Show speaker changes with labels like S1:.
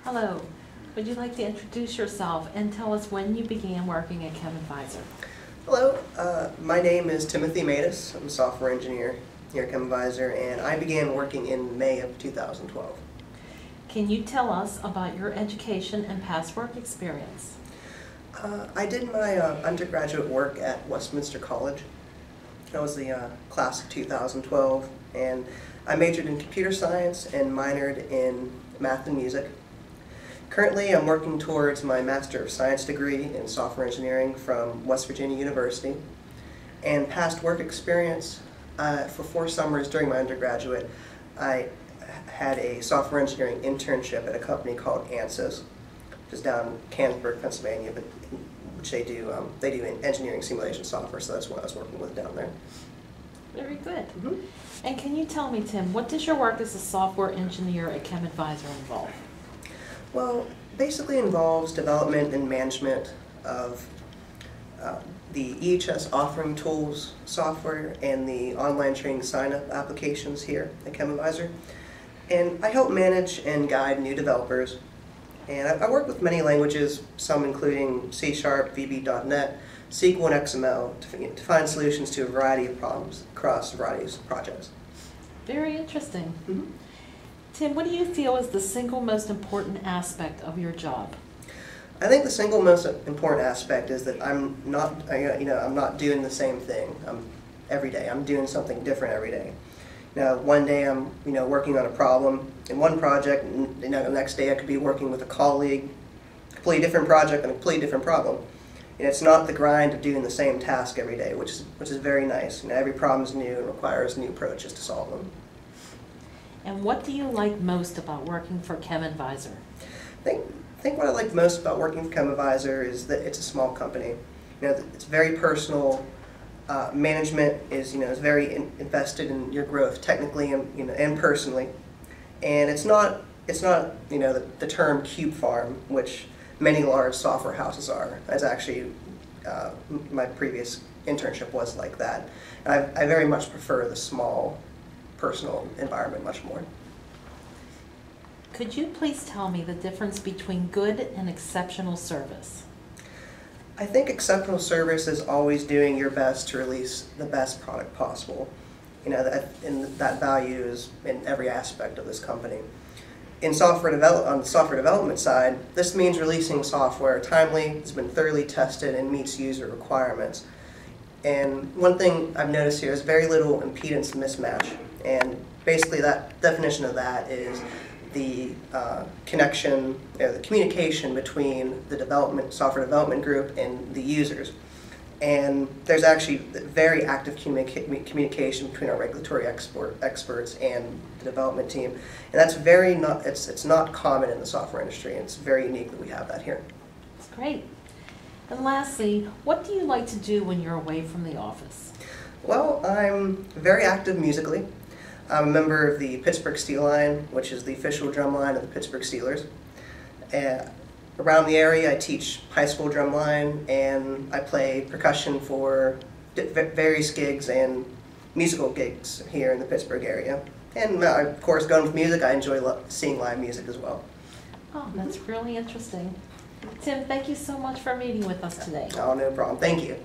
S1: Hello. Would you like to introduce yourself and tell us when you began working at ChemADVISORY?
S2: Hello, my name is Tim Matyas. I'm a software engineer here at ChemADVISORY, and I began working in May of 2012.
S1: Can you tell us about your education and past work experience?
S2: I did my undergraduate work at Westminster College. That was the class of 2012, and I majored in computer science and minored in math and music. Currently, I'm working towards my Master of Science degree in software engineering from West Virginia University. And past work experience, for 4 summers during my undergraduate, I had a software engineering internship at a company called ANSYS, which is down in Canonsburg, Pennsylvania, but which they do engineering simulation software, so that's what I was working with down there.
S1: Very good. And can you tell me, Tim, what does your work as a software engineer at ChemADVISORY involve?
S2: Well, basically involves development and management of the EHS offering tools software and the online training sign-up applications here at ChemADVISORY. And I help manage and guide new developers. And I work with many languages, some including C#, VB.NET, SQL, and XML to find solutions to a variety of problems across a variety of projects.
S1: Very interesting. Tim, what do you feel is the single most important aspect of your job?
S2: I think the single most important aspect is that I'm not doing the same thing every day. I'm doing something different every day. One day I'm working on a problem in one project, and the next day I could be working with a colleague, a completely different project and a completely different problem. And it's not the grind of doing the same task every day, which is very nice. Every problem is new and requires new approaches to solve them.
S1: And what do you like most about working for ChemADVISORY?
S2: I think what I like most about working for ChemADVISORY is that it's a small company. It's very personal. Management is very invested in your growth technically and personally. And it's not the term cube farm, which many large software houses are. That's actually my previous internship was like that. I very much prefer the small personal environment much more.
S1: Could you please tell me the difference between good and exceptional service?
S2: I think exceptional service is always doing your best to release the best product possible. And that value is in every aspect of this company. On the software development side, this means releasing software timely, it's been thoroughly tested, and meets user requirements. And one thing I've noticed here is very little impedance mismatch. And basically that definition of that is the connection, the communication between the software development group and the users. And there's actually very active communication between our regulatory experts and the development team. And that's it's not common in the software industry, and it's very unique that we have that here.
S1: That's great. And lastly, what do you like to do when you're away from the office?
S2: Well, I'm very active musically. I'm a member of the Pittsburgh Steel Line, which is the official drum line of the Pittsburgh Steelers. Around the area, I teach high school drum line, and I play percussion for various gigs and musical gigs here in the Pittsburgh area. And of course, going with music, I enjoy seeing live music as well.
S1: Oh, that's really interesting. Tim, thank you so much for meeting with us today.
S2: Oh, no problem. Thank you.